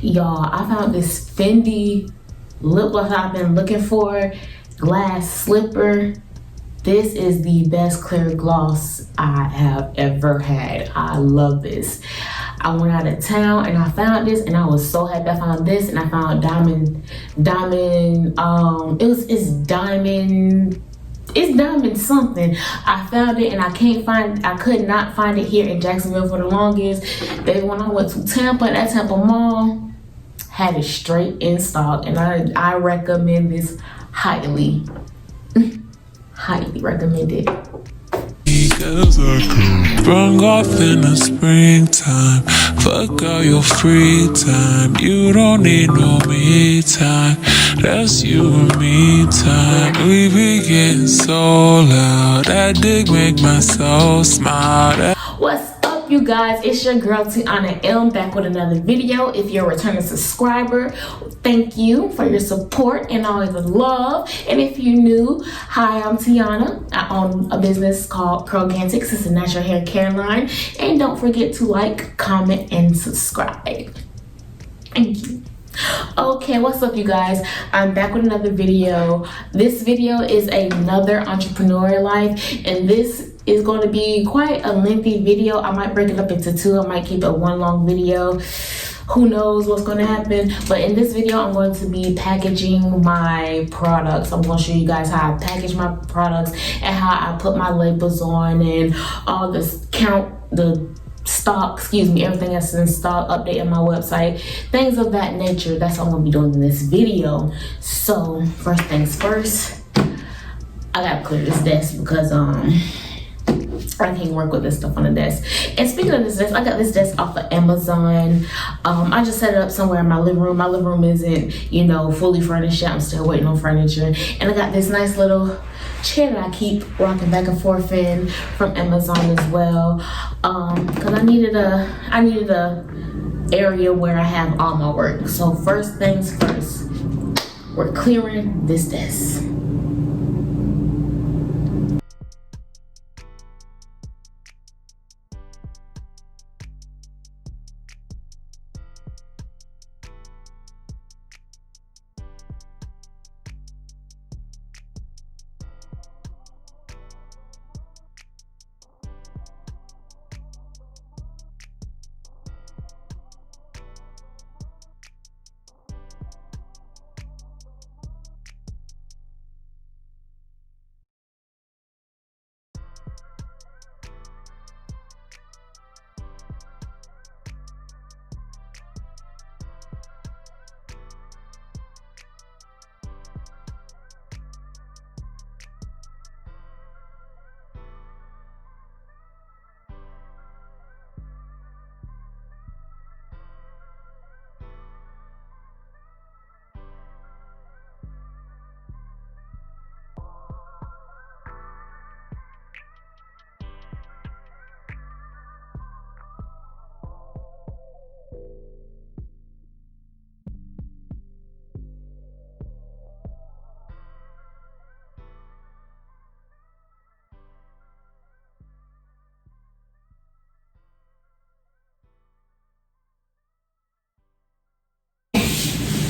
Y'all, I found this Fendi lip gloss I've been looking for. Glass slipper. This is the best clear gloss I have ever had. I love this. I went out of town and I found this, and I was so happy I found this. And I found it's diamond something. I found it and I could not find it here in Jacksonville for the longest. Then when I went to Tampa, that Tampa mall had it straight in stock, and I recommend this highly. Highly recommend it. Because I come sprung off in the springtime. Fuck all your free time. You don't need no me time. That's you and me time. We be getting so loud. That dick make my soul smile. What's up, you guys? It's your girl Tyanah M back with another video. If you're a returning subscriber, thank you for your support and all the love. And if you're new, hi, I'm Tyanah. I own a business called Curlgantics. It's a natural hair care line. And don't forget to like, comment, and subscribe. Thank you. Okay, what's up, you guys? I'm back with another video. This video is another entrepreneurial life, and this is going to be quite a lengthy video. I might break it up into two. I might keep it one long video. Who knows what's going to happen? But in this video, I'm going to be packaging my products. I'm going to show you guys how I package my products and how I put my labels on and all this stock, everything that's in stock, updating my website, things of that nature. That's what I'm gonna be doing in this video. So first things first, I gotta clear this desk because I can't work with this stuff on the desk. And speaking of this desk, I got this desk off of Amazon. I just set it up somewhere in my living room. My living room isn't, fully furnished yet. I'm still waiting on furniture. And I got this nice little chair that I keep rocking back and forth in from Amazon as well. Because I needed a area where I have all my work. So first things first, we're clearing this desk.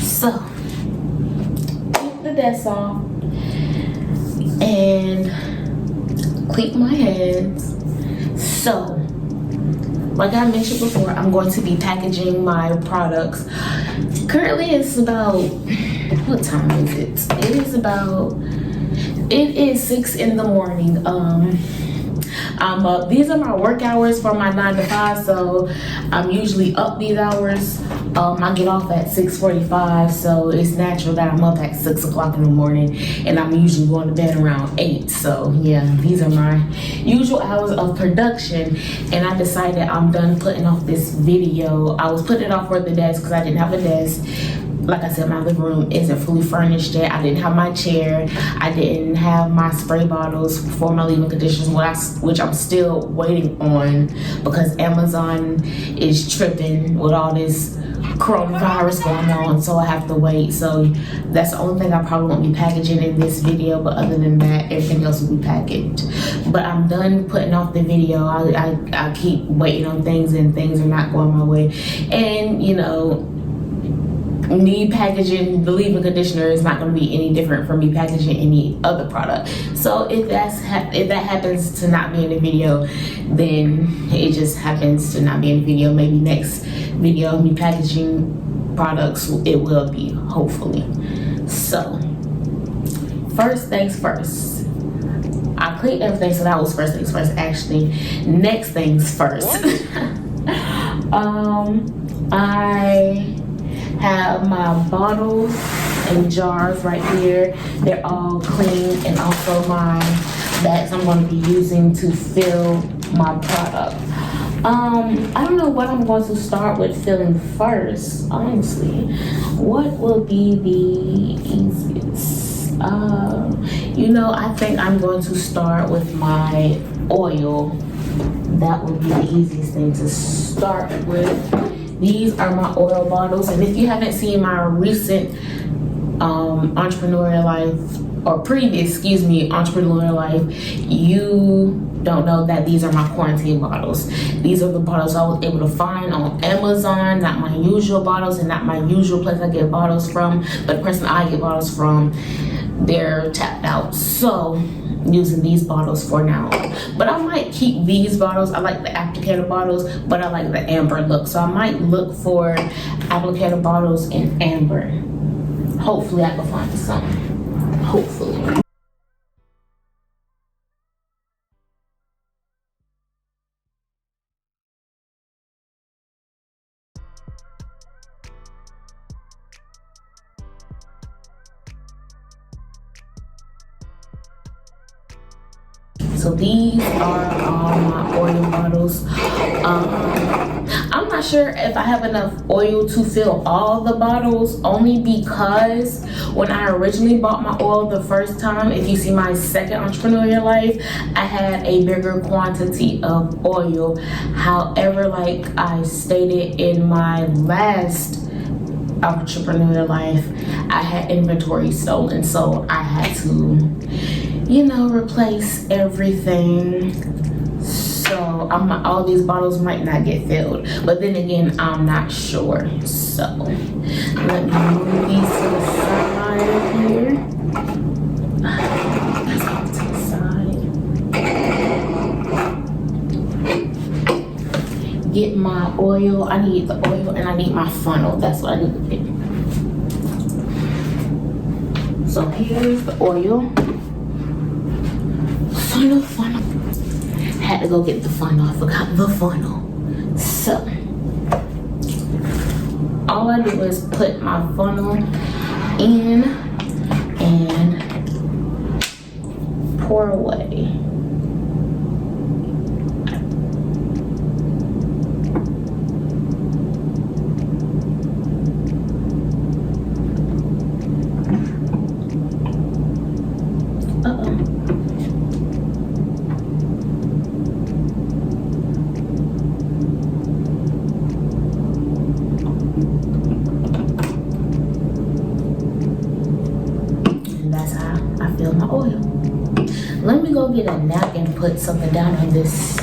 So, take the desk off and clean my hands. So, like I mentioned before, I'm going to be packaging my products. Currently, it's about, what time is it? It is 6 in the morning. I'm up. These are my work hours for my 9 to 5, so I'm usually up these hours. I get off at 6:45, so it's natural that I'm up at 6 o'clock in the morning, and I'm usually going to bed around 8. So yeah, these are my usual hours of production, and I decided I'm done putting off this video. I was putting it off for the desk because I didn't have a desk. Like I said, my living room isn't fully furnished yet. I didn't have my chair. I didn't have my spray bottles for my leave-in conditioners, which I'm still waiting on because Amazon is tripping with all this coronavirus going on, so I have to wait. So that's the only thing I probably won't be packaging in this video, but other than that, everything else will be packaged. But I'm done putting off the video. I keep waiting on things, and things are not going my way. And me packaging the leave-in conditioner is not going to be any different from me packaging any other product. So if that happens to not be in the video, then it just happens to not be in the video. Maybe next video, me packaging products, it will be, hopefully. So first things first, I cleaned everything, so that was first things first. Actually, next things first. I have my bottles and jars right here. They're all clean, and also my bags I'm going to be using to fill my product. I don't know what I'm going to start with filling first, honestly. What will be the easiest? I think I'm going to start with my oil. That would be the easiest thing to start with. These are my oil bottles, and if you haven't seen my recent entrepreneurial life, or previous, entrepreneurial life, you don't know that these are my quarantine bottles. These are the bottles I was able to find on Amazon, not my usual bottles and not my usual place I get bottles from, but the person I get bottles from, they're tapped out. So using these bottles for now, but I might keep these bottles. I like the applicator bottles, but I like the amber look, so I might look for applicator bottles in amber. Hopefully I can find some. Hopefully. So these are all my oil bottles. I'm not sure if I have enough oil to fill all the bottles, only because when I originally bought my oil the first time, if you see my second entrepreneurial life, I had a bigger quantity of oil. However, like I stated in my last entrepreneurial life, I had inventory stolen, so I had to replace everything. So all these bottles might not get filled, but then again, I'm not sure. So let me move these to the side here. Let's go to the side. Get my oil. I need the oil and I need my funnel. That's what I need to get. So here's the oil. Funnel. Had to go get the funnel. I forgot the funnel. So all I do is put my funnel in and pour away. My oil. Let me go get a napkin and put something down on this.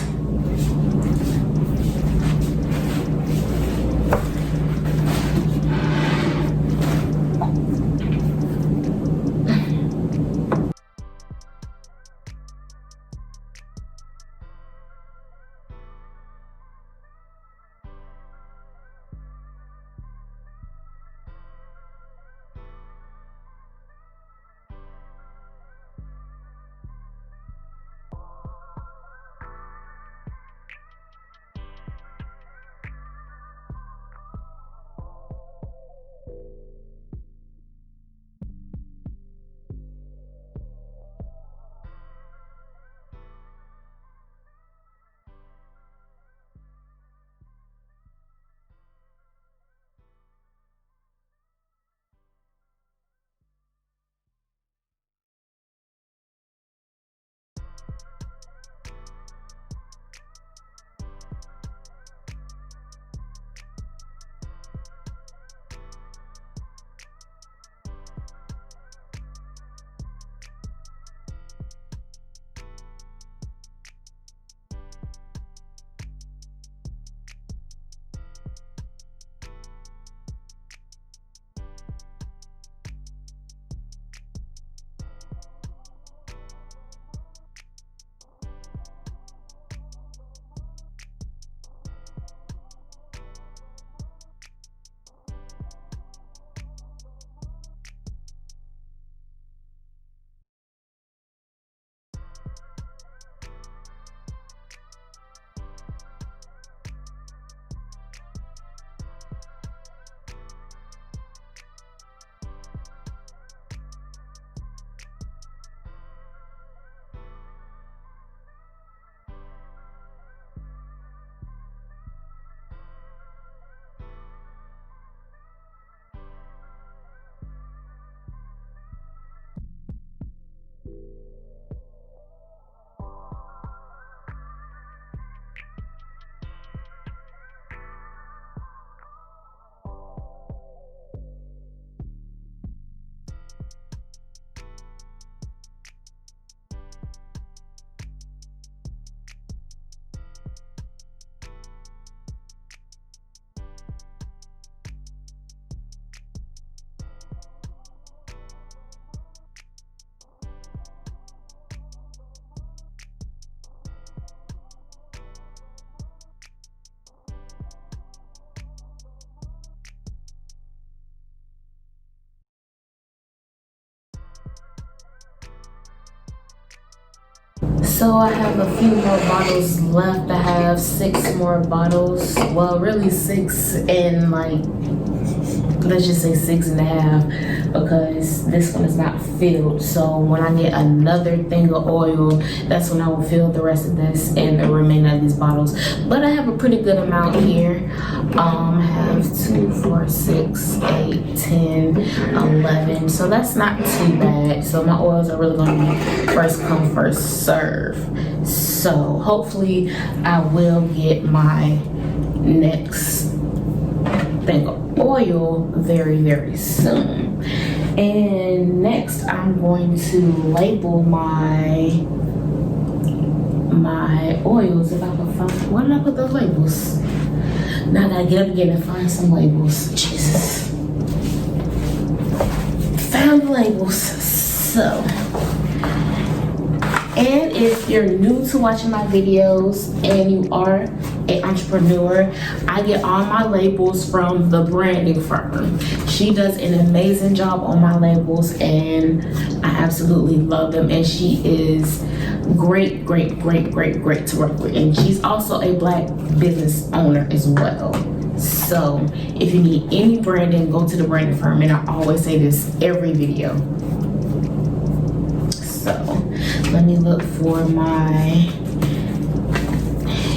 So I have a few more bottles left. I have 6 more bottles. Well, really 6 and like, let's just say 6.5, because this one is not filled. So when I get another thing of oil, that's when I will fill the rest of this and the remainder of these bottles. But I have a pretty good amount here. I have 2, 4, 6, 8, 10, 11. So that's not too bad. So my oils are really going to be first come, first serve. So hopefully I will get my next thing of oil very, very soon. And next I'm going to label my oils. If I can find, where did I put those labels? Now I gotta get up again and find some labels. Jesus. Found the labels. So, and if you're new to watching my videos and you are an entrepreneur, I get all my labels from the branding firm. She does an amazing job on my labels and I absolutely love them, and she is great to work with, and she's also a Black business owner as well. So if you need any branding, go to the branding firm, and I always say this every video. So let me look for my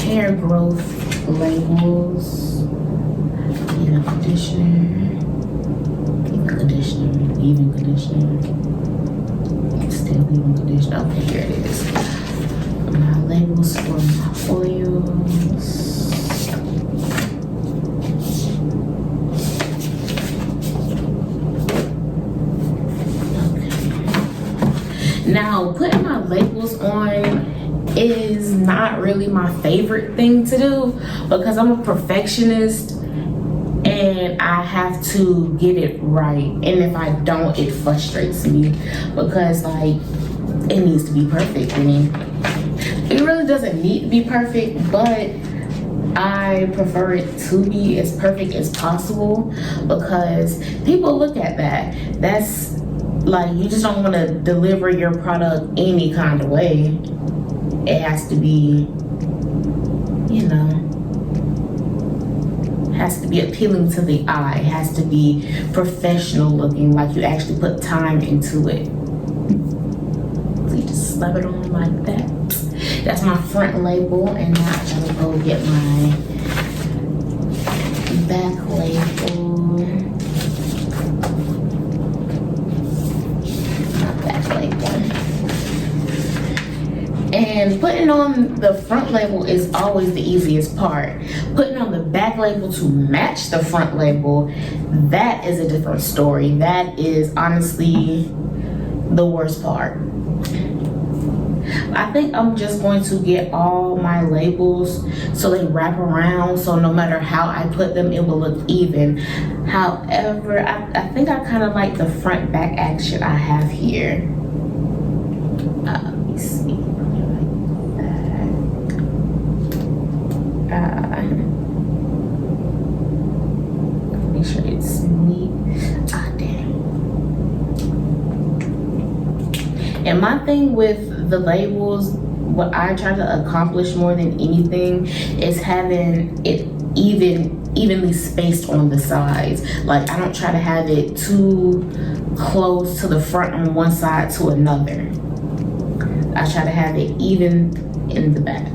hair growth labels. Even conditioner, even conditioner, still even conditioner. Okay, here it is. My labels for my oils. Now, putting my labels on is not really my favorite thing to do because I'm a perfectionist and I have to get it right. And if I don't, it frustrates me because like it needs to be perfect. I mean, it really doesn't need to be perfect, but I prefer it to be as perfect as possible because people look at that. That's like, you just don't want to deliver your product any kind of way. It has to be, you know, has to be appealing to the eye. It has to be professional looking, like you actually put time into it. So you just slap it on like that. That's my front label, and now I'm gonna go get my back label. And putting on the front label is always the easiest part. Putting on the back label to match the front label, that is a different story. That is honestly the worst part. I think I'm just going to get all my labels so they wrap around, so no matter how I put them, it will look even. However, I think I kind of like the front back action I have here. Let me see. Make sure it's neat. Dang. And my thing with the labels, what I try to accomplish more than anything is having it evenly spaced on the sides. Like, I don't try to have it too close to the front on one side to another. I try to have it even in the back.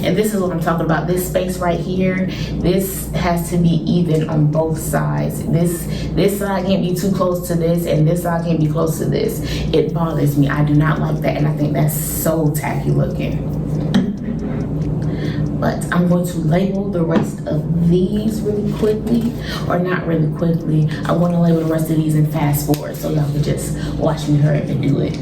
And this is what I'm talking about. This space right here, this has to be even on both sides. This side can't be too close to this, and this side can't be close to this. It bothers me. I do not like that, and I think that's so tacky looking. But I'm going to label the rest of these really quickly, or not really quickly. I want to label the rest of these and fast forward so y'all can just watch me hurry up and do it.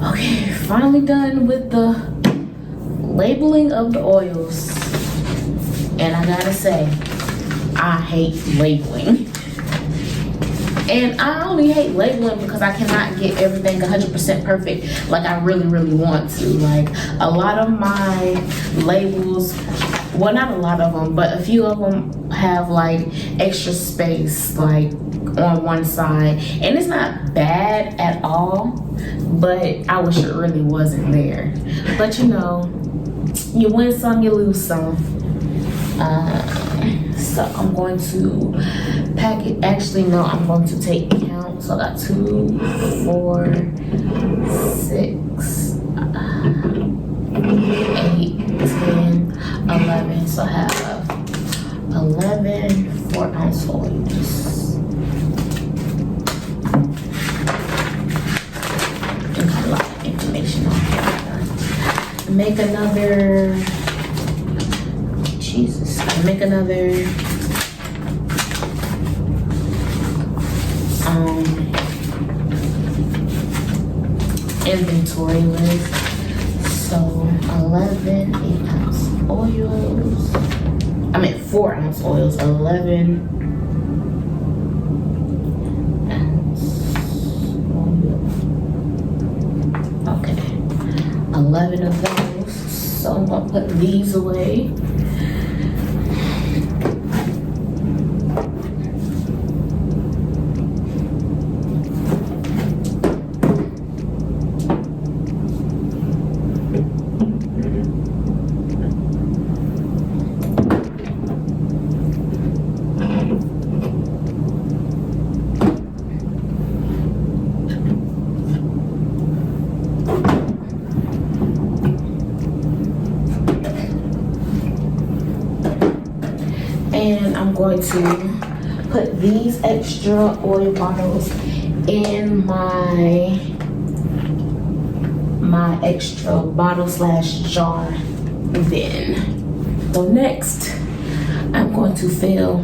Okay, finally done with the labeling of the oils. And I gotta say, I hate labeling. And I only hate labeling because I cannot get everything 100% perfect like I really want to. Like, a lot of my labels, well, not a lot of them, but a few of them have like extra space like on one side, and it's not bad at all, but I wish it really wasn't there. But you know, you win some, you lose some. So I'm going to pack it. Actually, no, I'm going to take count. So I got 2, 4, 6, 8, 10, 11. So I have 11 4-ounce oils. And a lot of information on here. Make another. Jesus, I make another inventory list. So 11 8-ounce oils. I meant 4-ounce oils. 11 ounce oil. Okay, 11 of those. So I'm gonna put these away. And I'm going to put these extra oil bottles in my extra bottle / jar bin. So next, I'm going to fill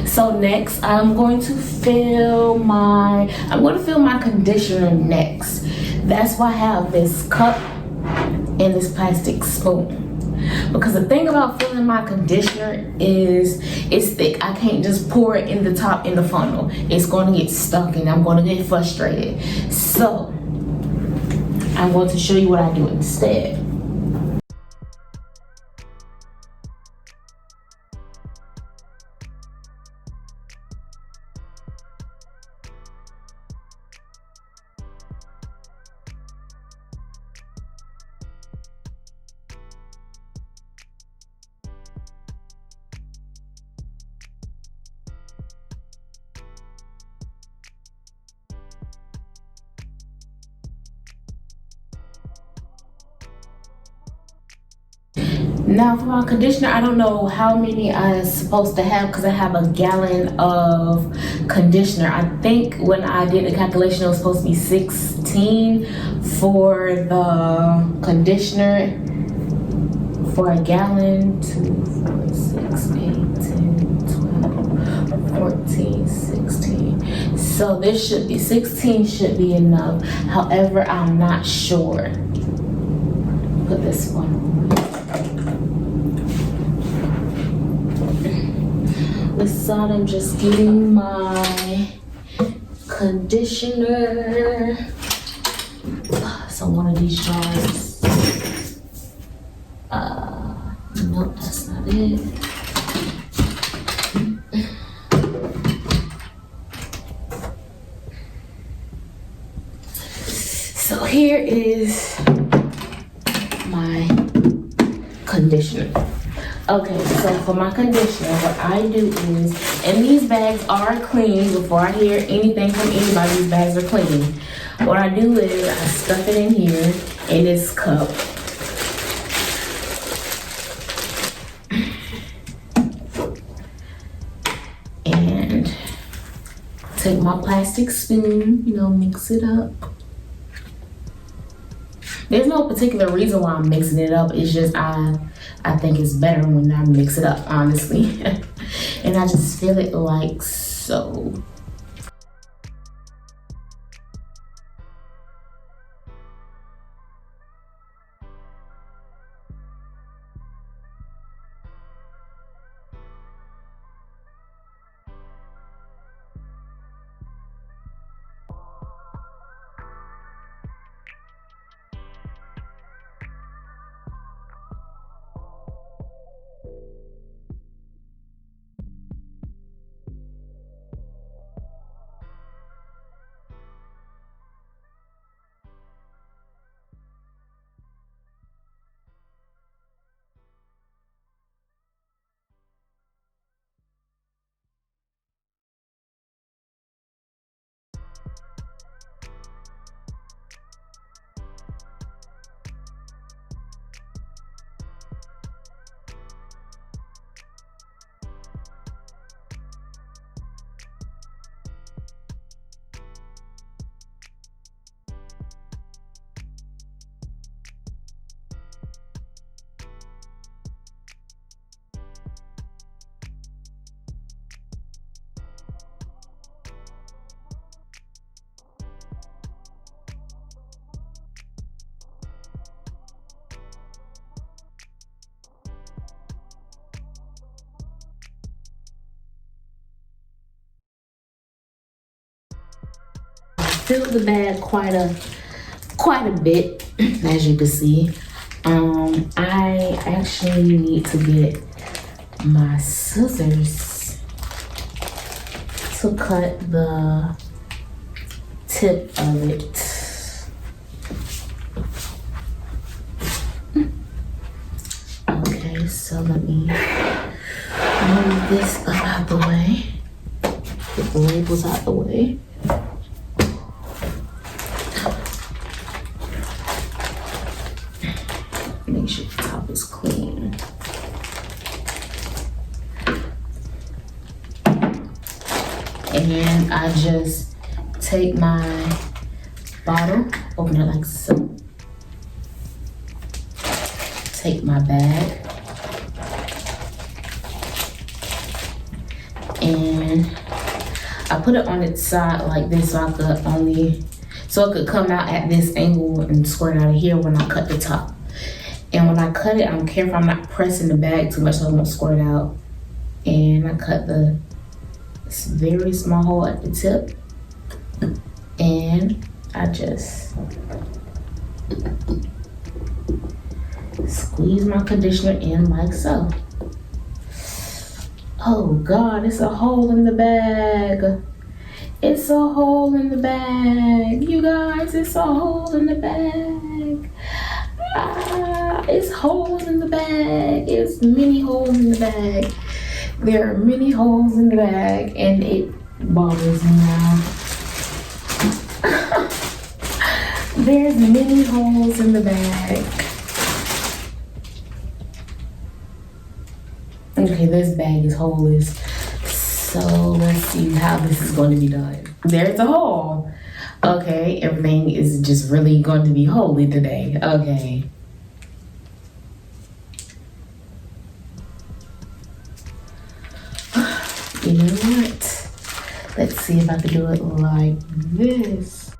So next, I'm going to fill my conditioner next. That's why I have this cup and this plastic spoon. Because the thing about filling my conditioner is it's thick. I can't just pour it in the top in the funnel. It's going to get stuck and I'm going to get frustrated. So I'm going to show you what I do instead. Now for my conditioner, I don't know how many I'm supposed to have because I have a gallon of conditioner. I think when I did the calculation, it was supposed to be 16 for the conditioner for a gallon. 2, 4, 6, 8, 10, 12, 14, 16. So this should be 16 should be enough. However, I'm not sure. Put this one on. This side, I'm just getting my conditioner. So one of these jars. Nope, that's not it. So here is my conditioner. Okay, so for my conditioner, what I do is, and these bags are clean. Before I hear anything from anybody, these bags are clean. What I do is I stuff it in here in this cup. And take my plastic spoon, mix it up. There's no particular reason why I'm mixing it up. It's just I think it's better when I mix it up, honestly. And I just feel it like so. Filled the bag quite a bit, as you can see. I actually need to get my scissors to cut the tip of it. Okay, so let me move this up out the way. Get the labels out the way. Make sure the top is clean. And I just take my bottle, open it like so. Take my bag. And I put it on its side like this so it could come out at this angle and squirt out of here when I cut the top. And when I cut it, I'm careful I'm not pressing the bag too much so it won't squirt out. And I cut this very small hole at the tip. And I just squeeze my conditioner in like so. Oh God, it's a hole in the bag. It's a hole in the bag. You guys, it's a hole in the bag. It's holes in the bag. It's many holes in the bag. There are many holes in the bag and it bothers me now. There's many holes in the bag. Okay, this bag is holeless. So let's see how this is going to be done. There's a hole. Okay, everything is just really going to be holy today. Okay. You know what? Let's see if I can do it like this.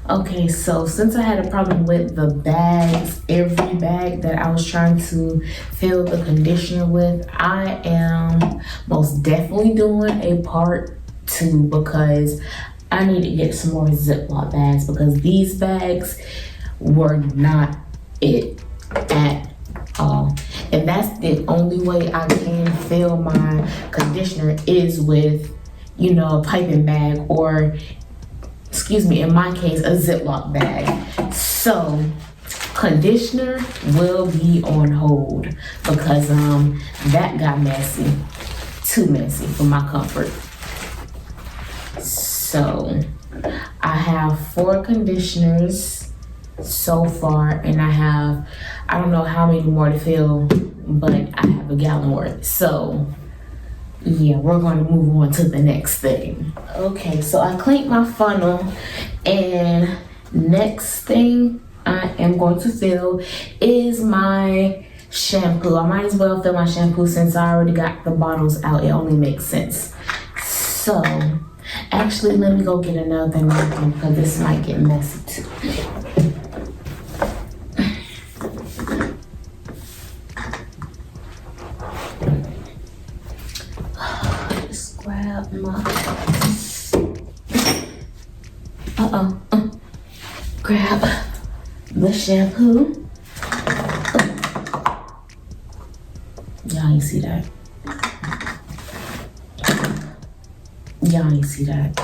Okay, so since I had a problem with the bags, every bag that I was trying to fill the conditioner with, I am most definitely doing a part two because I need to get some more Ziploc bags because these bags were not it at all. And that's the only way I can fill my conditioner is with, you know, a piping bag or, excuse me, in my case, a Ziploc bag. So conditioner will be on hold because that got messy, too messy for my comfort. So I have 4 conditioners so far, and I don't know how many more to fill, but I have a gallon worth. So yeah, we're going to move on to the next thing. Okay, so I cleaned my funnel, and next thing I am going to fill is my shampoo. I might as well fill my shampoo since I already got the bottles out. It only makes sense. So actually, let me go get another thing because this might get messy too. Just grab my grab the shampoo. Y'all ain't see that. Y'all ain't see that.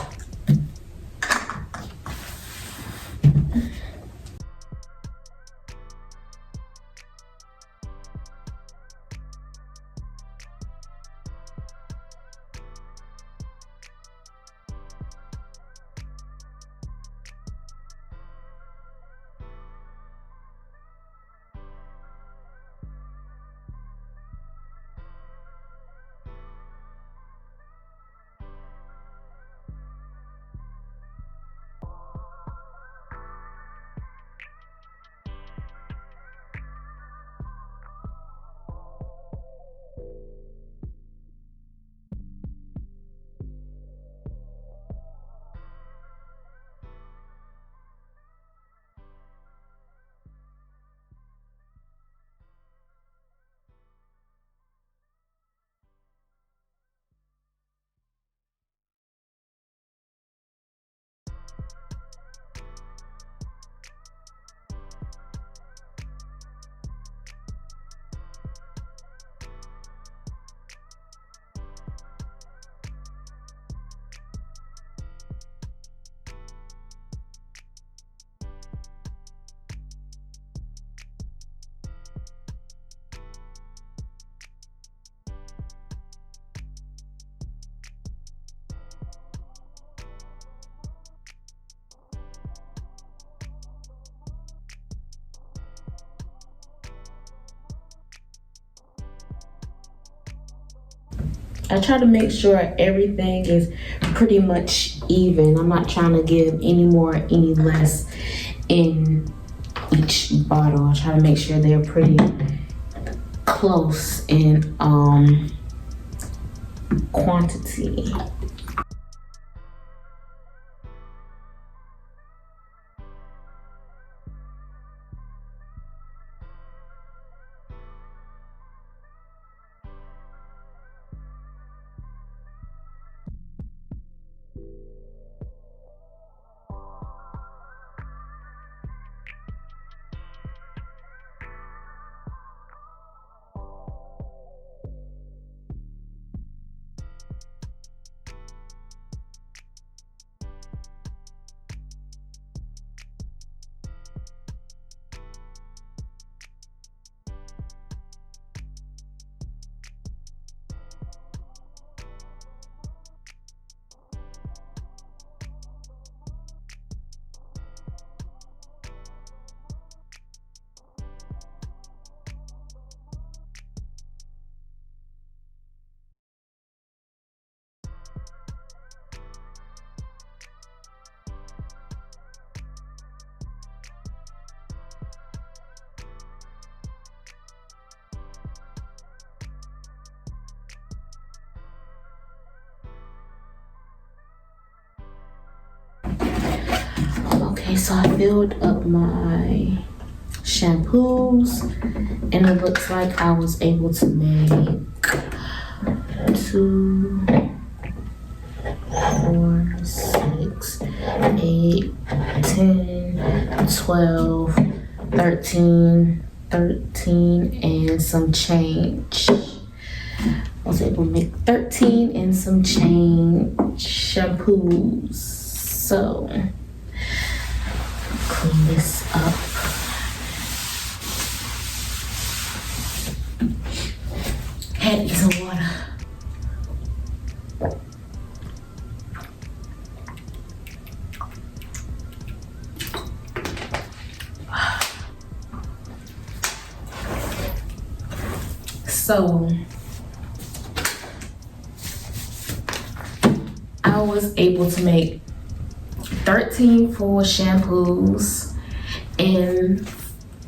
I try to make sure everything is pretty much even. I'm not trying to give any more, any less in each bottle. I try to make sure they're pretty close in quantity. Okay, so I filled up my shampoos, and it looks like I was able to make 2, 4, 6, 8, 10, 12, 13, and some change. I was able to make 13 and some change shampoos. So clean this up. Had to get some water. So I was able to make 13 full shampoos and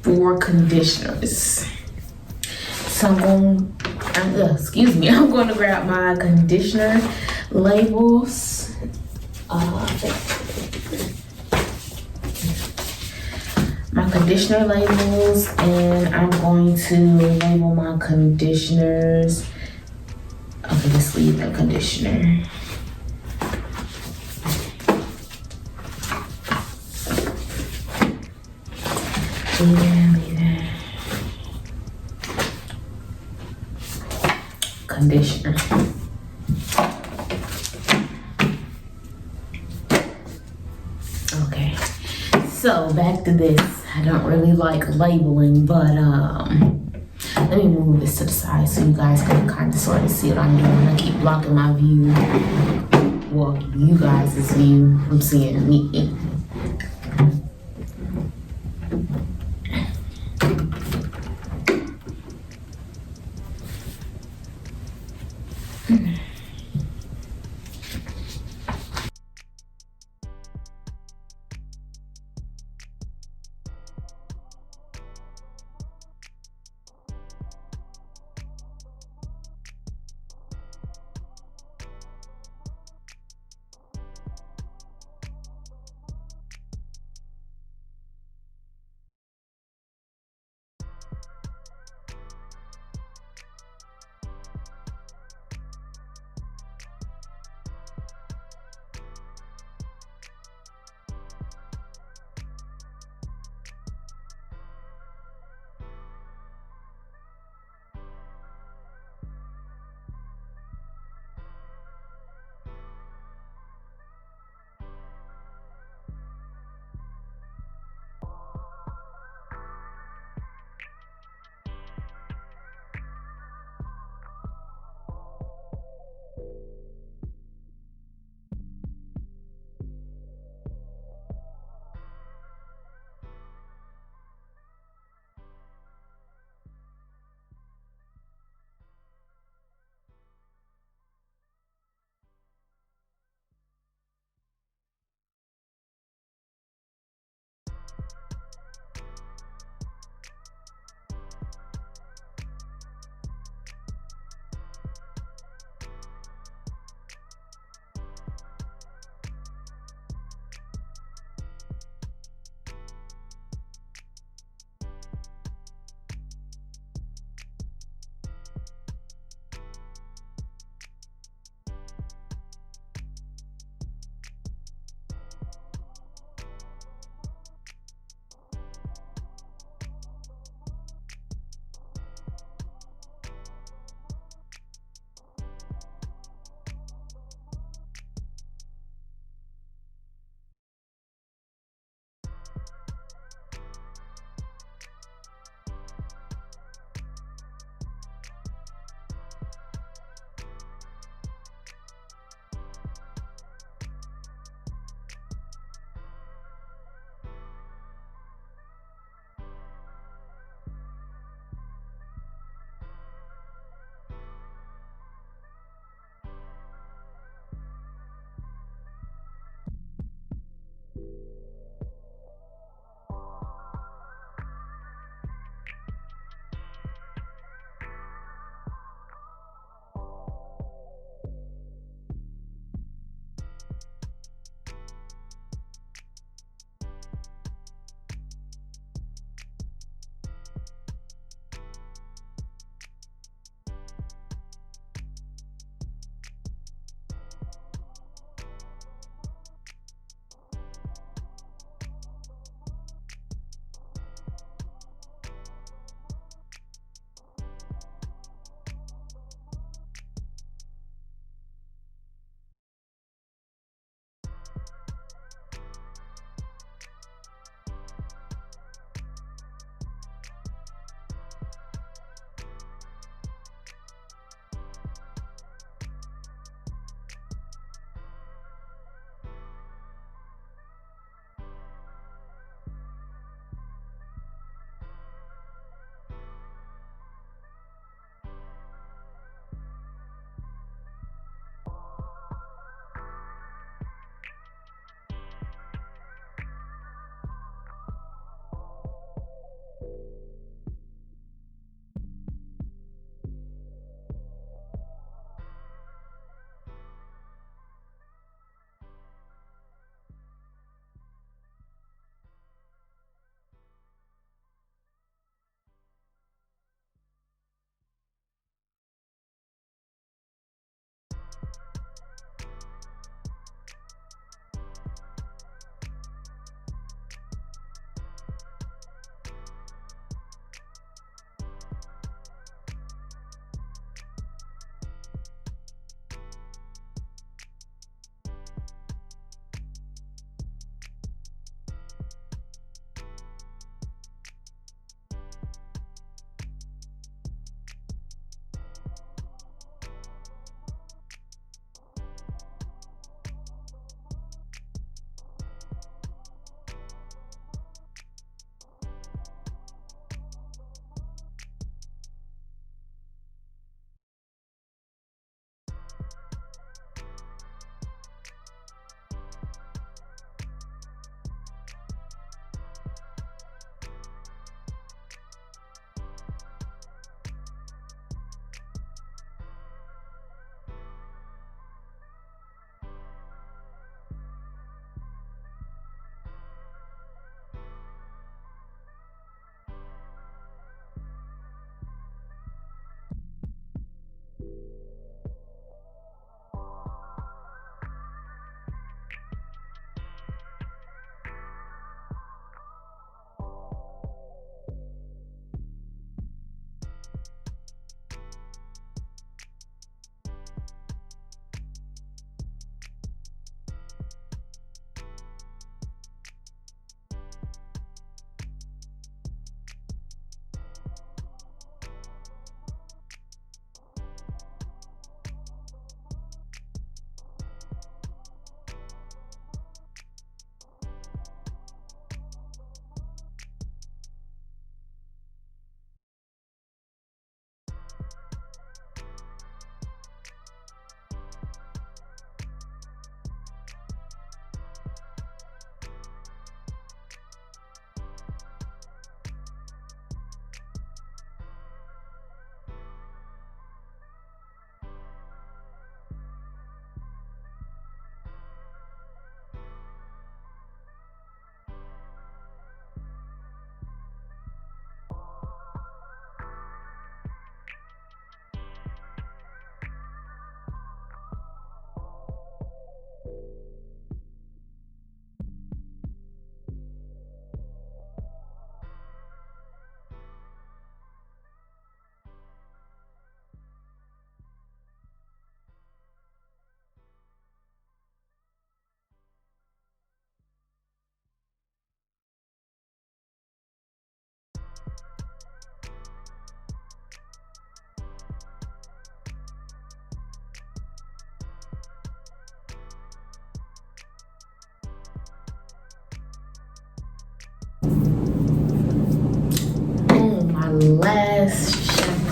4 conditioners. So I'm going to grab my conditioner labels. My conditioner labels, and I'm going to label my conditioners. Okay, let's leave the conditioner. Leave that. Conditioner. Okay, so back to this. I don't really like labeling, but let me move this to the side so you guys can kind of sort of see what I'm doing. I keep blocking my view, well, you guys' view from seeing me.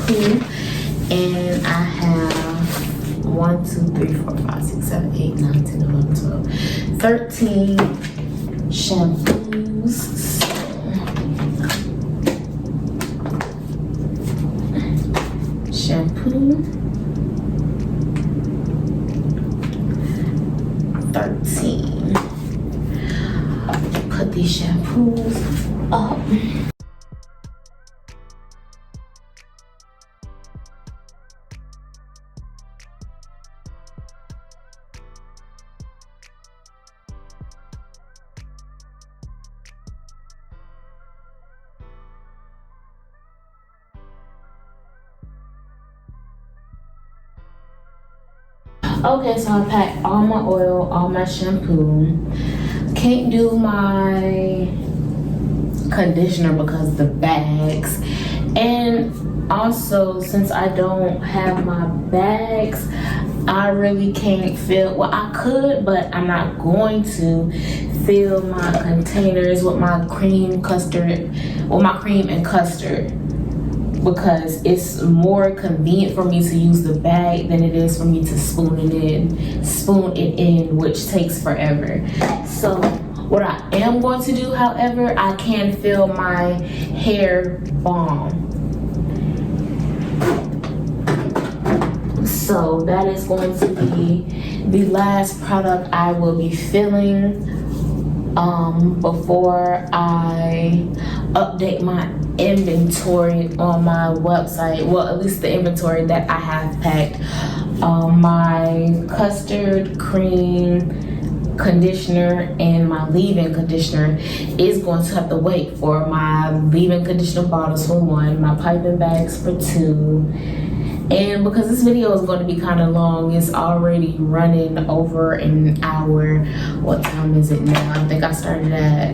shampoo, and I have 1, 2, 3, 4, 5, 6, 7, 8, 9, 10, 11, 12, 13 shampoos. So, shampoo, 13. Put these shampoos up. Okay, so I packed all my oil, all my shampoo. Can't do my conditioner because of the bags. And also, since I don't have my bags, I really can't fill, well, I could, but I'm not going to fill my containers with my cream and custard, because it's more convenient for me to use the bag than it is for me to spoon it in, which takes forever. So what I am going to do, however, I can fill my hair balm. So that is going to be the last product I will be filling before I update my inventory on my website. Well, at least the inventory that I have packed. My custard cream conditioner and my leave-in conditioner is going to have to wait for my leave-in conditioner bottles for 1, my piping bags for 2. And because this video is going to be kind of long, it's already running over an hour. What time is it now? I think I started at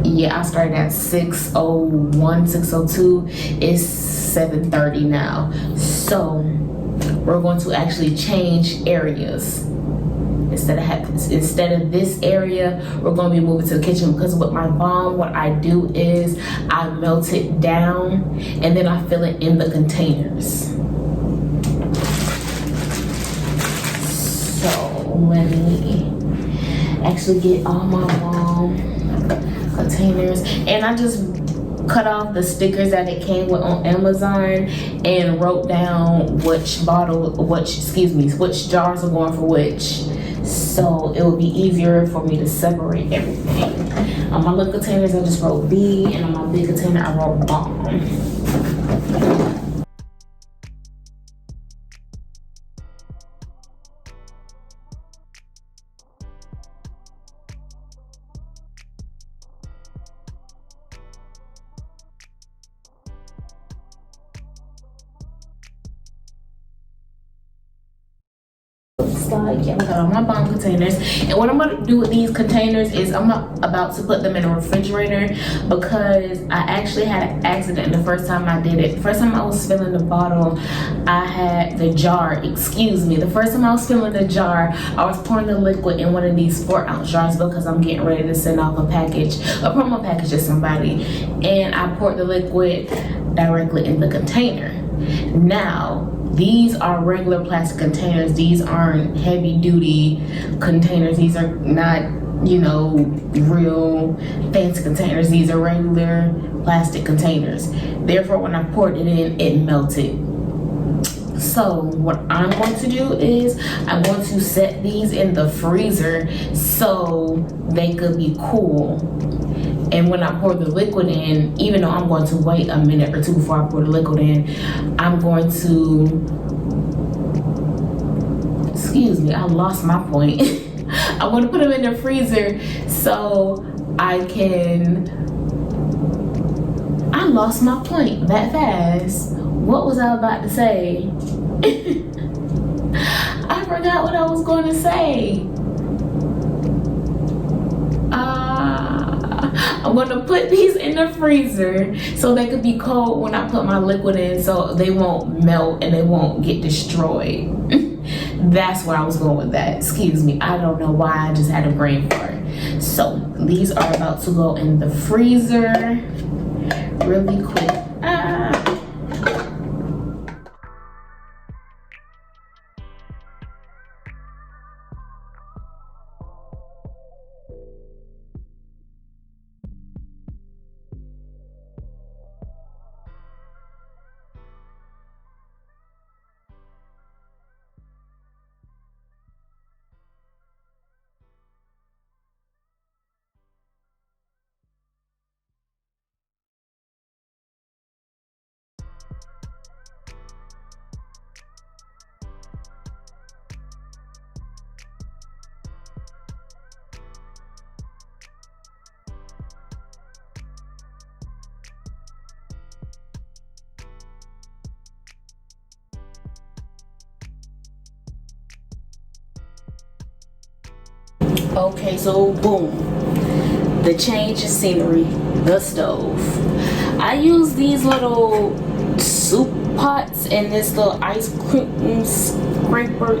6:01, 6:02. It's 7:30 now. So we're going to actually change areas. Instead of this area, we're going to be moving to the kitchen, because with my balm, what I do is I melt it down and then I fill it in the containers. So let me actually get all my balm containers, and I just cut off the stickers that it came with on Amazon and wrote down which jars are going for which. So it will be easier for me to separate everything. On my little containers, I just wrote B, and on my big container, I wrote balm. Yeah, I got all my balm containers, and what I'm going to do with these containers is I'm about to put them in a refrigerator, because I actually had an accident the first time I did it. The first time I was filling the bottle, the first time I was filling the jar, I was pouring the liquid in one of these 4-ounce jars, because I'm getting ready to send off a promo package to somebody, and I poured the liquid directly in the container. Now, these are regular plastic containers. These aren't heavy duty containers. These are not, real fancy containers. These are regular plastic containers. Therefore, when I poured it in, it melted. So what I'm going to do is I'm going to set these in the freezer so they could be cool. And when I pour the liquid in, even though I'm going to wait a minute or two before I pour the liquid in, I'm going to, I lost my point. I'm going to put them in the freezer so I lost my point that fast. What was I about to say? I forgot what I was going to say. I'm going to put these in the freezer so they could be cold when I put my liquid in, so they won't melt and they won't get destroyed. That's where I was going with that. I don't know why, I just had a brain fart. So these are about to go in the freezer really quick. Okay, so boom, the change of scenery, the stove. I use these little soup pots and this little ice cream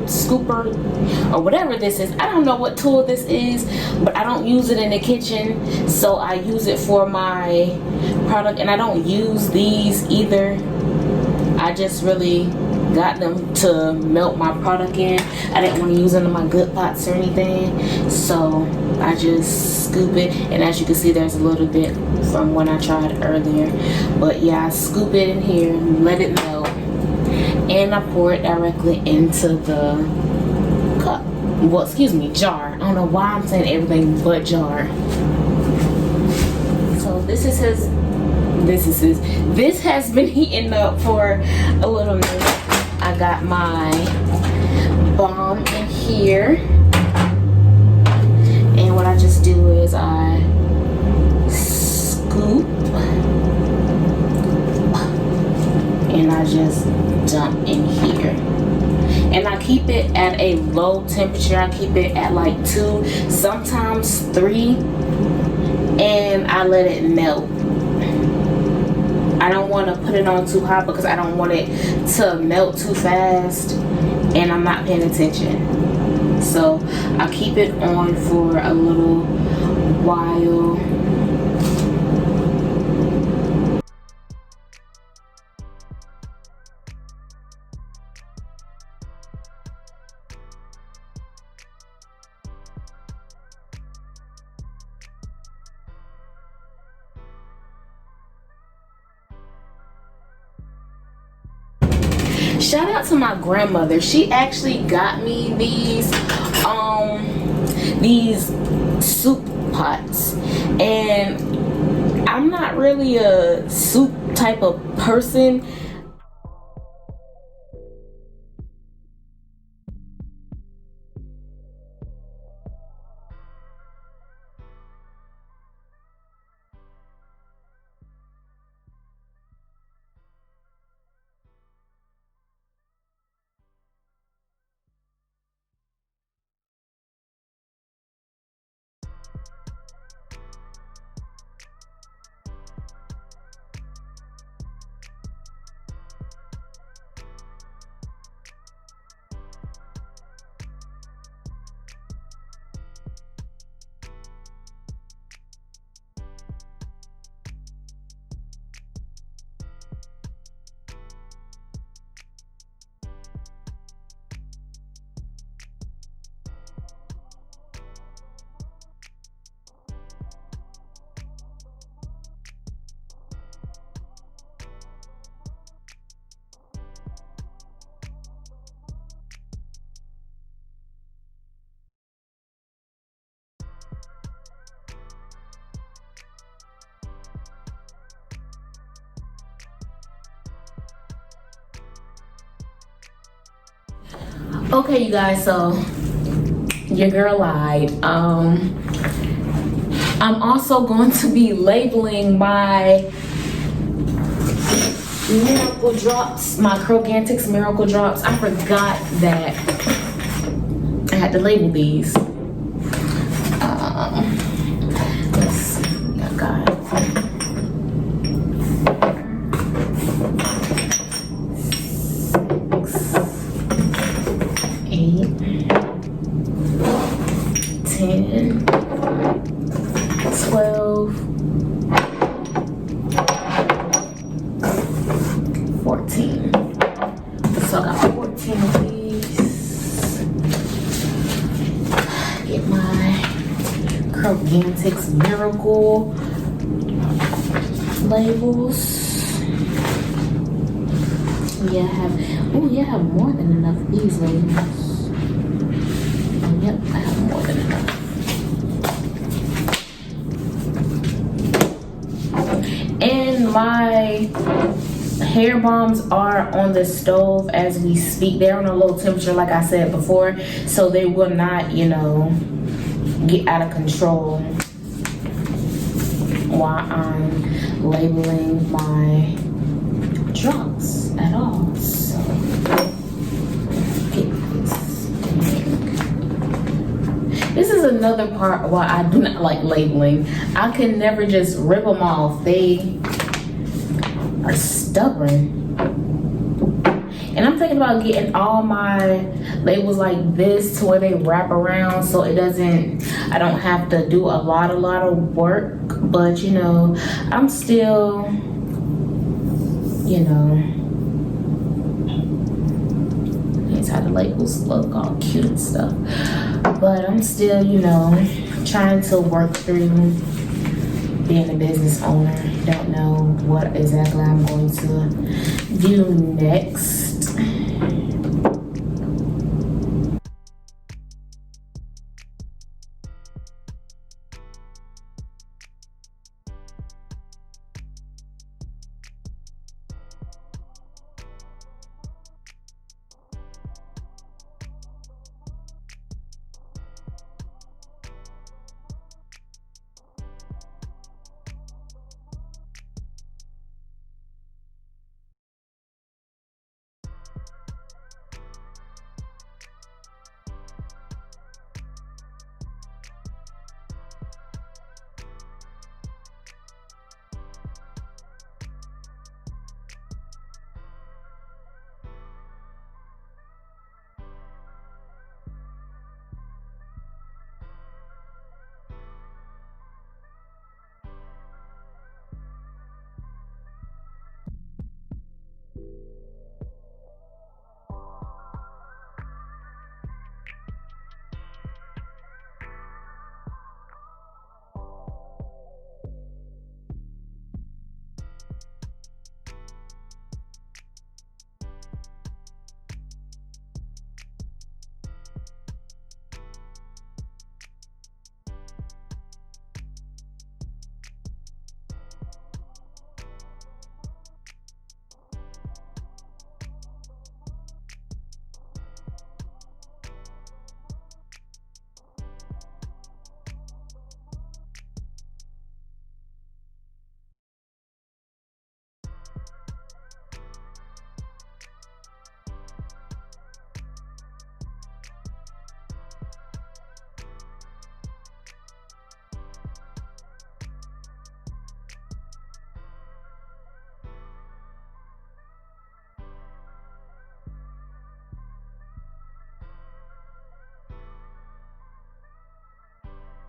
scooper, or whatever this is. I don't know what tool this is, but I don't use it in the kitchen, so I use it for my product. And I don't use these either. I just really got them to melt my product in. I didn't want to use them in my good pots or anything, so I just scoop it. And as you can see, there's a little bit from when I tried earlier, but yeah, I scoop it in here, let it melt, and I pour it directly into the cup. Well, excuse me, jar. I don't know why I'm saying everything but jar. So this has been heating up for a little minute. I got my bomb in here, and what I just do is I scoop and I just dump in here, and I keep it at a low temperature. I keep it at like 2, sometimes 3, and I let it melt. I don't want to put it on too hot because I don't want it to melt too fast and I'm not paying attention. So I keep it on for a little while. Shout out to my grandmother. She actually got me these soup pots, and I'm not really a soup type of person. Okay, you guys, so your girl lied. I'm also going to be labeling my miracle drops, my Curlgantics miracle drops. I forgot that I had to label these. Let's see, I got 10, 12, 14. So I got 14 of these. Get my Curlgantics Miracle labels. Yeah, I have more than enough of these labels. Yep, I have more than enough. And my hair bombs are on the stove as we speak. They're on a low temperature, like I said before, so they will not, get out of control while I'm labeling my drops at all. So get this. This is another part why I do not like labeling. I can never just rip them off. They are stubborn. And I'm thinking about getting all my labels like this to where they wrap around so it doesn't, I don't have to do a lot of work. But you know, I'm still, you know, here's how the labels look all cute and stuff. But I'm still, you know, trying to work through being a business owner. Don't know what exactly I'm going to do next.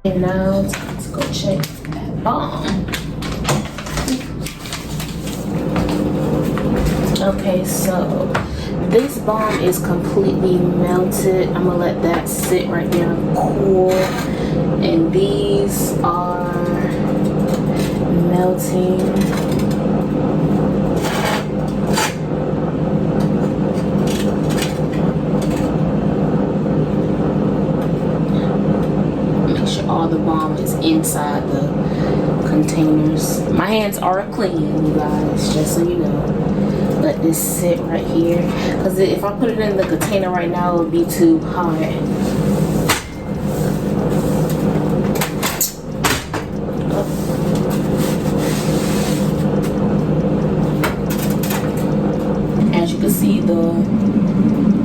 And now time to go check that bomb. Okay, so this bomb is completely melted. I'm gonna let that sit right there and cool. And these are melting. All the bomb is inside the containers. My hands are clean, you guys, just so you know. Let this sit right here, because if I put it in the container right now, it would be too hot. As you can see, the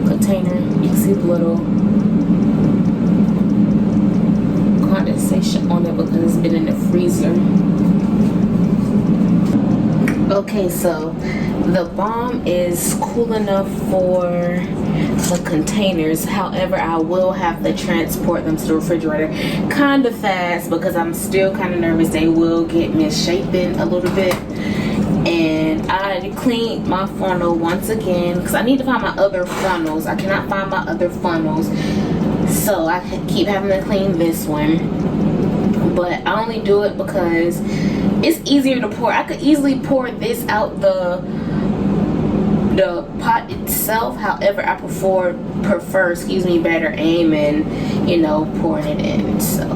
container, you can see the little condensation on it because it's been in the freezer. Okay, so the bomb is cool enough for the containers. However, I will have to transport them to the refrigerator kind of fast because I'm still kind of nervous they will get misshapen a little bit. And I cleaned my funnel once again because I need to find my other funnels. I cannot find my other funnels, so I keep having to clean this one. But I only do it because it's easier to pour. I could easily pour this out the pot itself. However, I prefer better aim and, you know, pouring it in. So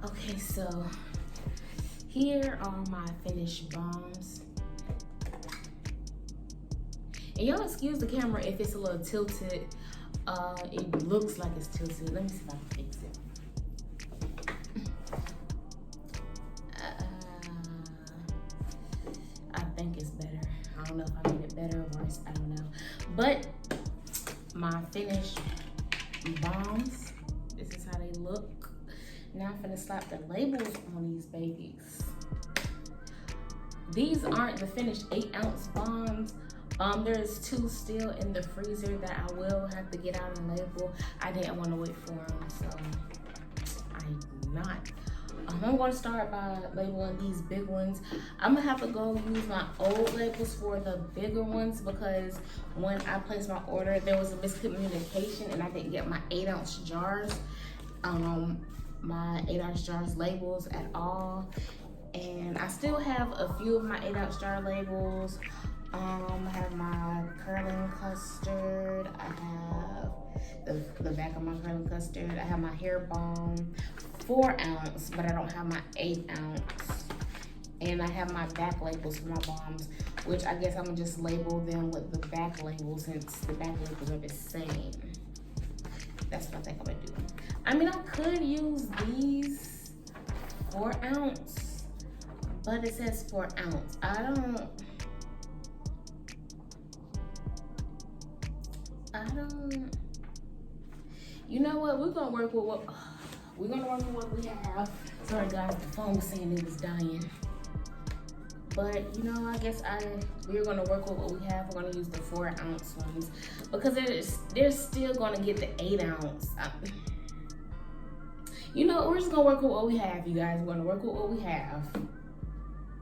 Okay, so here are my finished bombs. And y'all excuse the camera if it's a little tilted. It looks like it's tilted. Let me see if I can fix it. I think it's better. I don't know if I made it better or worse. I don't know. But my finished bombs, this is how they look. Now I'm gonna slap the labels on these babies. These aren't the finished 8-ounce bombs. There's 2 still in the freezer that I will have to get out and label. I didn't want to wait for them, so I'm not. I'm going to start by labeling these big ones. I'm going to have to go use my old labels for the bigger ones because when I placed my order, there was a miscommunication and I didn't get my 8-ounce jars, my 8-ounce jars labels at all. And I still have a few of my 8-ounce jar labels. I have my curling custard. I have the back of my curling custard. I have my hair balm, 4-ounce, but I don't have my 8-ounce. And I have my back labels for my bombs, which I guess I'm gonna just label them with the back labels since the back labels are the same. That's what I think I'm gonna do. I mean, I could use these 4-ounce, but it says 4-ounce. You know what? We're gonna work with what we have. Sorry guys, the phone was saying it was dying. But you know, I guess we're gonna work with what we have. We're gonna use the 4-ounce ones because they're still gonna get the 8-ounce. You know, we're just gonna work with what we have, you guys. We're gonna work with what we have.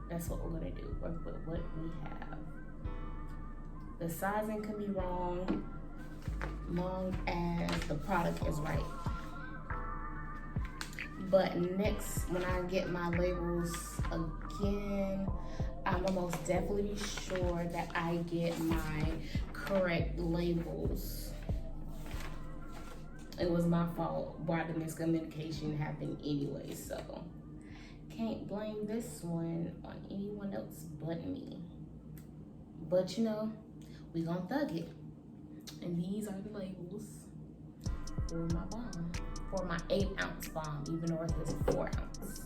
That's what we're gonna do. Work with what we have. The sizing can be wrong, long as the product is right. But next, when I get my labels again, I'm gonna most definitely be sure that I get my correct labels. It was my fault why the miscommunication happened anyway, so can't blame this one on anyone else but me. But you know, we gonna thug it. And these are the labels for my bomb, for my 8-ounce bomb, even though it says 4-ounce.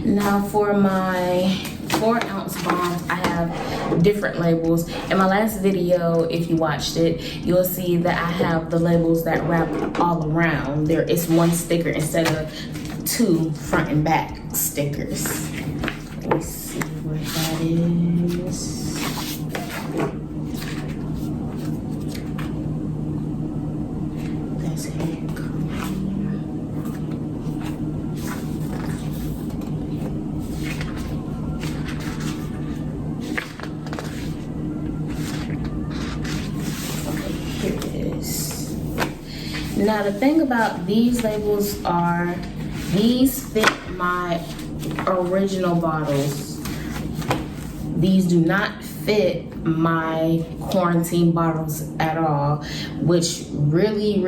Now for my 4-ounce bombs, I have different labels. In my last video, if you watched it, you'll see that I have the labels that wrap all around. There is 1 sticker instead of 2 front and back stickers. Let me see where that is. That's it. Now the thing about these labels are, these fit my original bottles. These do not fit my quarantine bottles at all, which really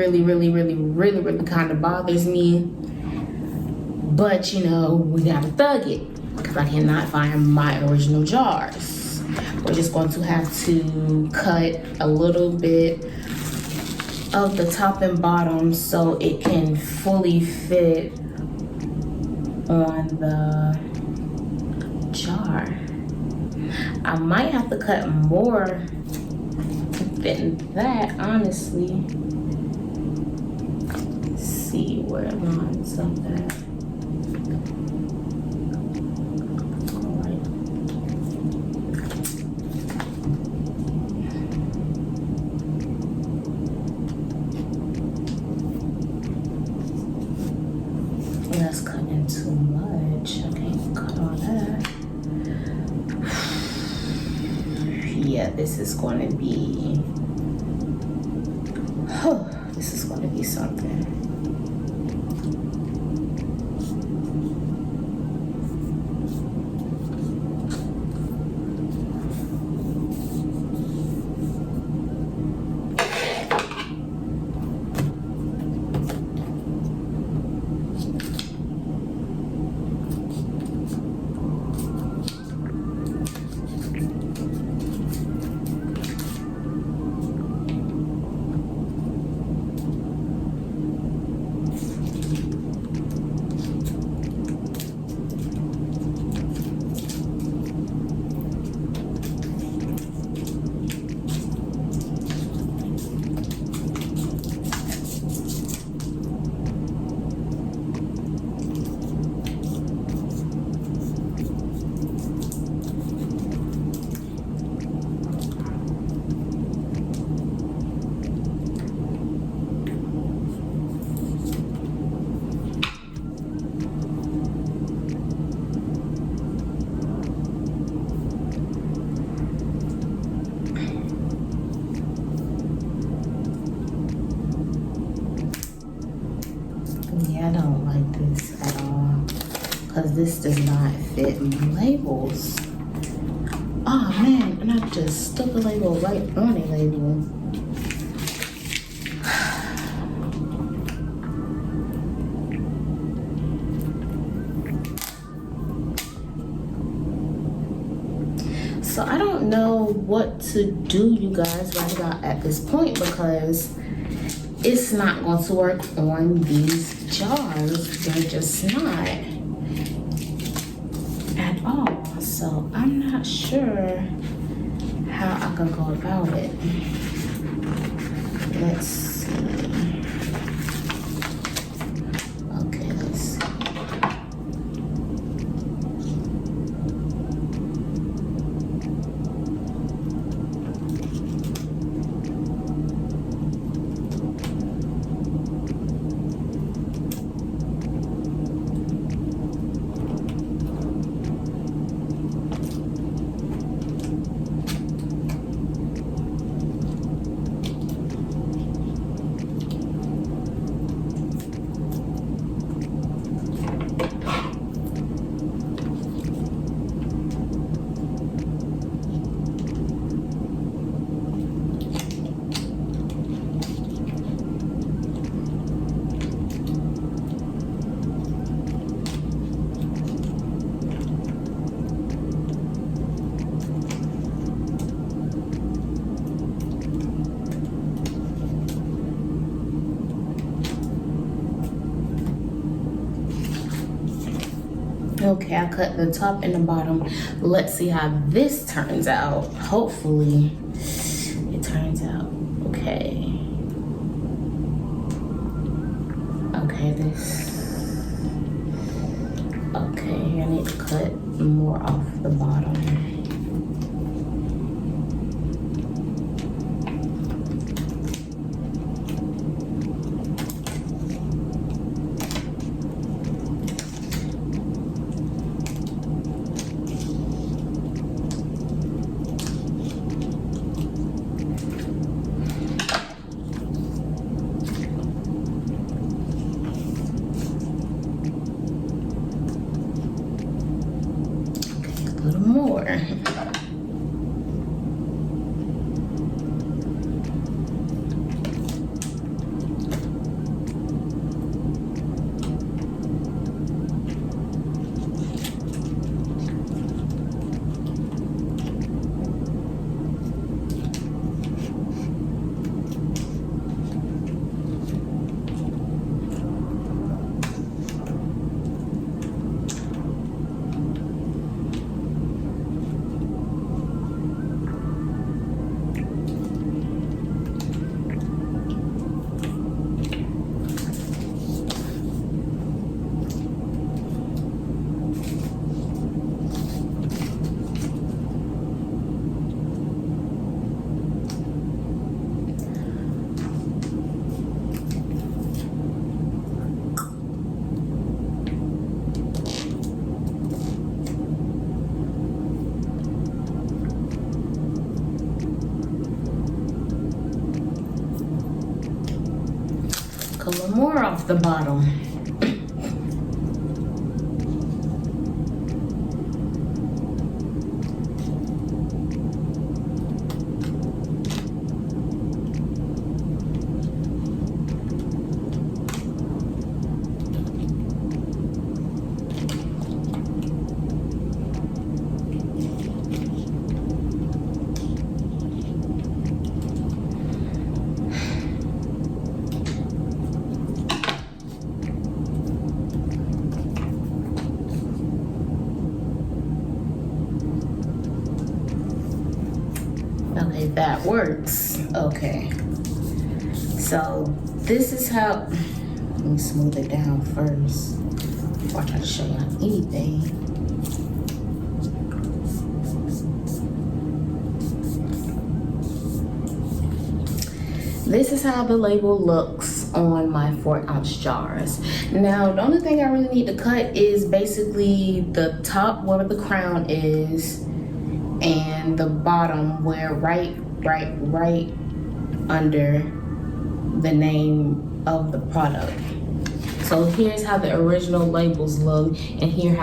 kind of bothers me. But you know, we gotta thug it because I cannot find my original jars. We're just going to have to cut a little bit of the top and bottom so it can fully fit on the jar. I might have to cut more than that, honestly. Let's see where it lines up at. That's cutting too much. I can't cut all that. Yeah, this is going to be. Oh, this is going to be something. Yeah, I don't like this at all because this does not fit my labels. Oh man, and I just stuck a label right on a label. So I don't know what to do, you guys, right about at this point because it's not going to work on these jars. They're just not at all. So I'm not sure how I can go about it. Let's see. Okay, let's see. Okay, I cut the top and the bottom. Let's see how this turns out. Hopefully, it turns out okay. Okay, okay, I need to cut more off the bottom. little more. A little more off the bottom. Okay, that works. Okay. So this is how, let me smooth it down first before I try to show you anything. This is how the label looks on my 4-ounce jars. Now, the only thing I really need to cut is basically the top where the crown is and the bottom where right under the name of the product. So here's how the original labels look, and here's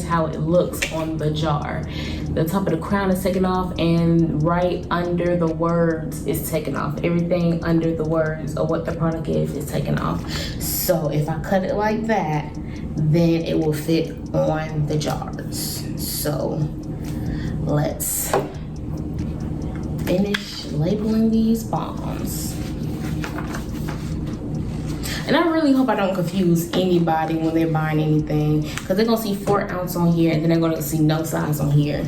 how it looks on the jar. The top of the crown is taken off, and right under the words is taken off. Everything under the words of what the product is taken off. So if I cut it like that, then it will fit on the jars. So let's finish labeling these bombs. And I really hope I don't confuse anybody when they're buying anything, because they're gonna see 4-ounce on here and then they're gonna see no size on here.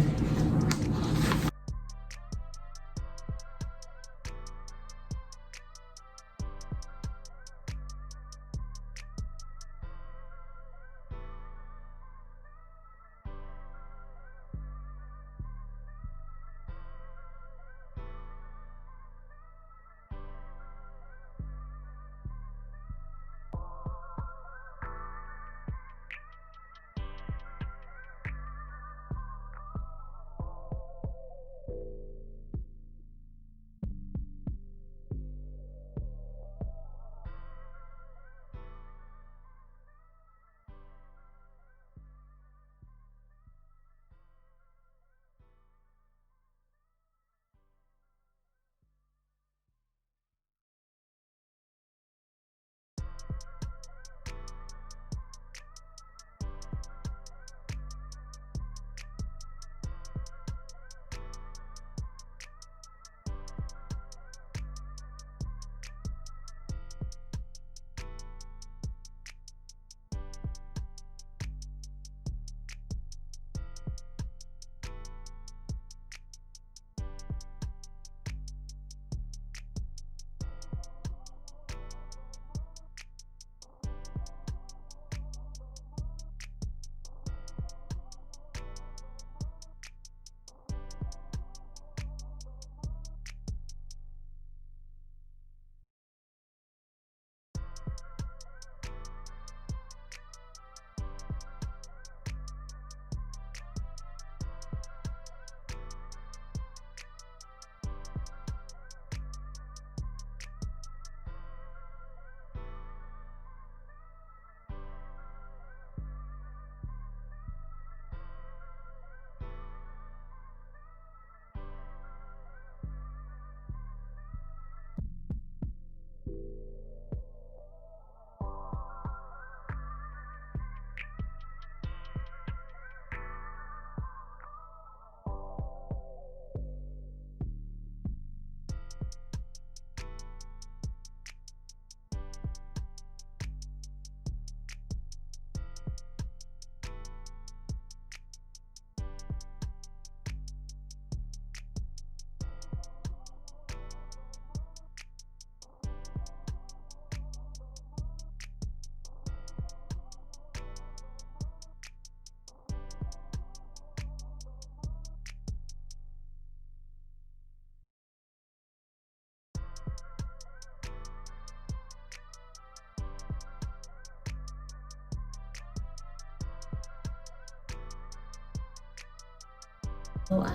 So I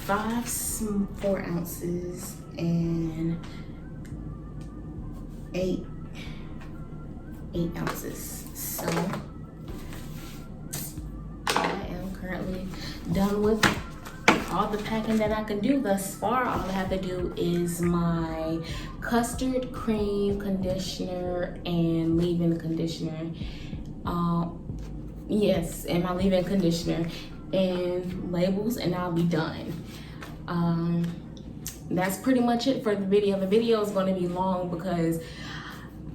have 4 ounces and 8 ounces. So I am currently done with all the packing that I can do thus far. All I have to do is my custard cream conditioner and leave-in conditioner. Yes, and my leave-in conditioner and labels, and I'll be done. That's pretty much it for the video. The video is going to be long because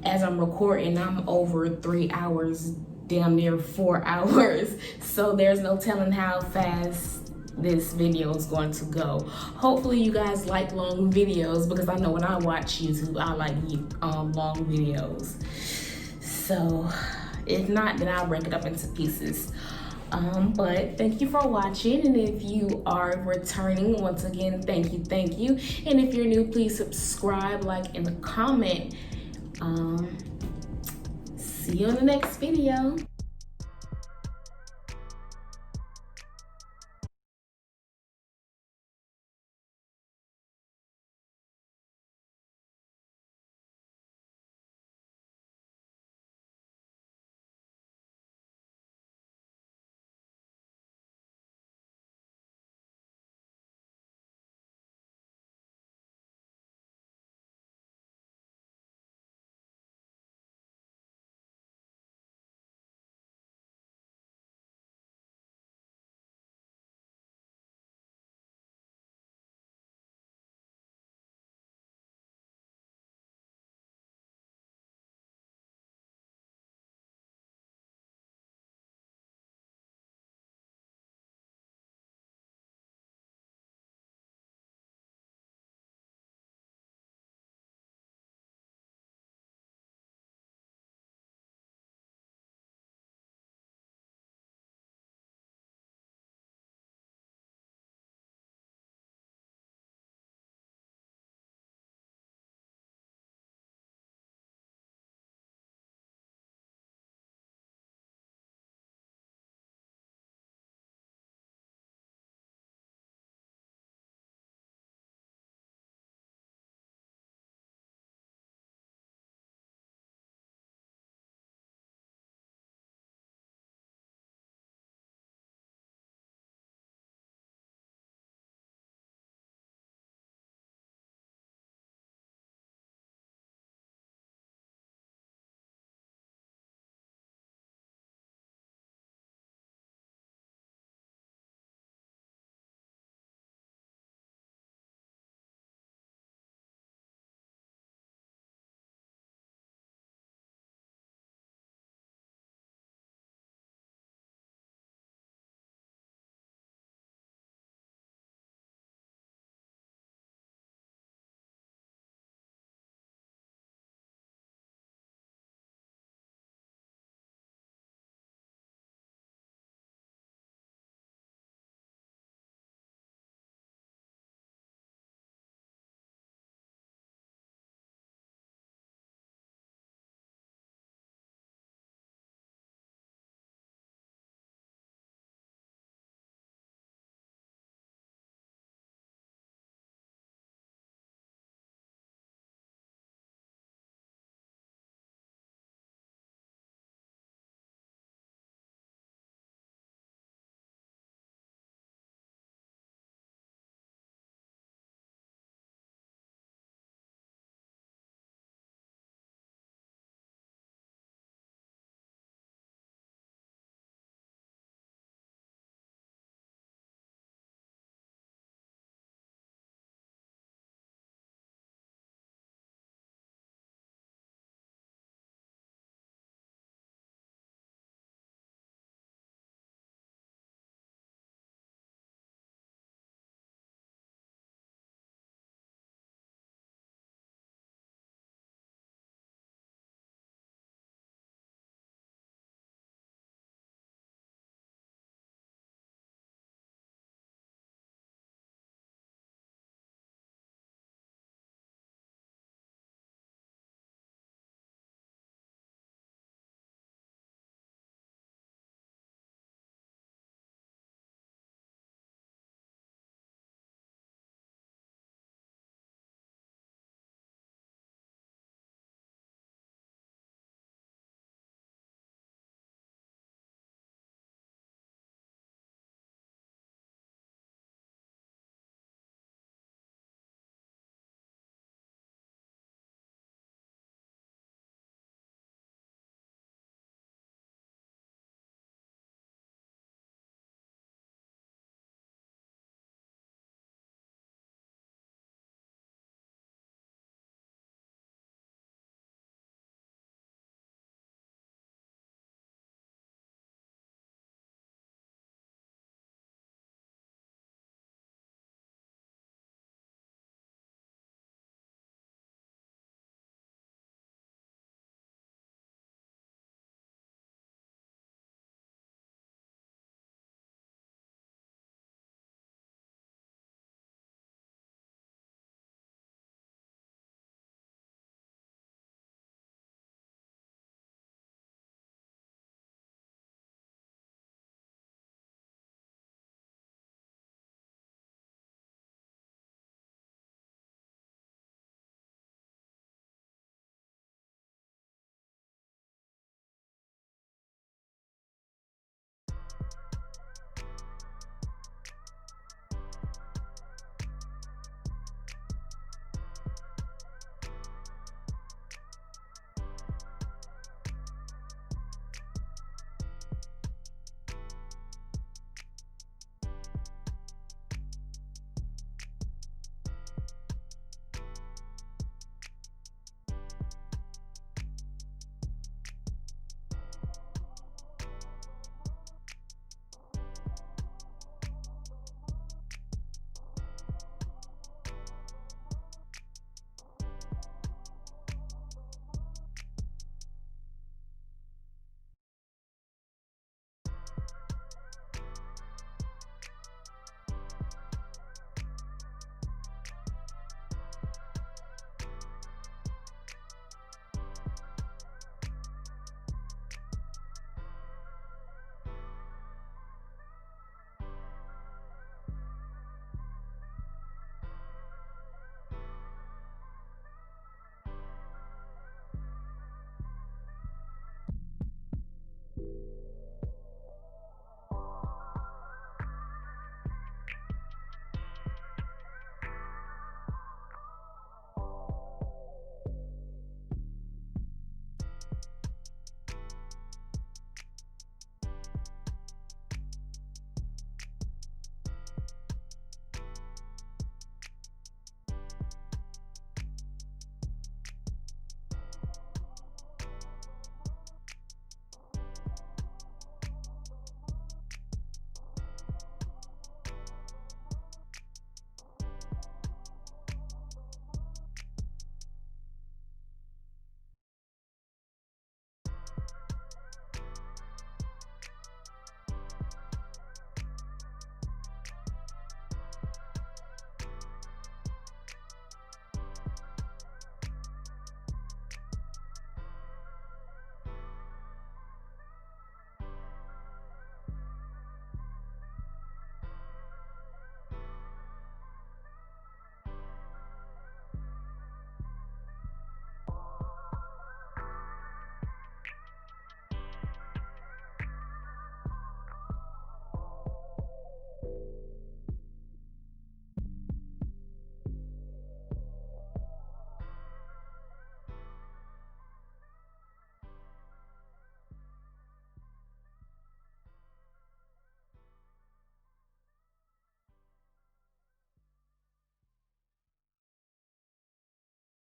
as I'm recording, I'm over 3 hours, damn near 4 hours. So there's no telling how fast this video is going to go. Hopefully you guys like long videos, because I know when I watch YouTube, I like long videos. So if not, then I'll break it up into pieces. But thank you for watching, and if you are returning, once again, thank you. And if you're new, please subscribe, like, and comment. See you in the next video.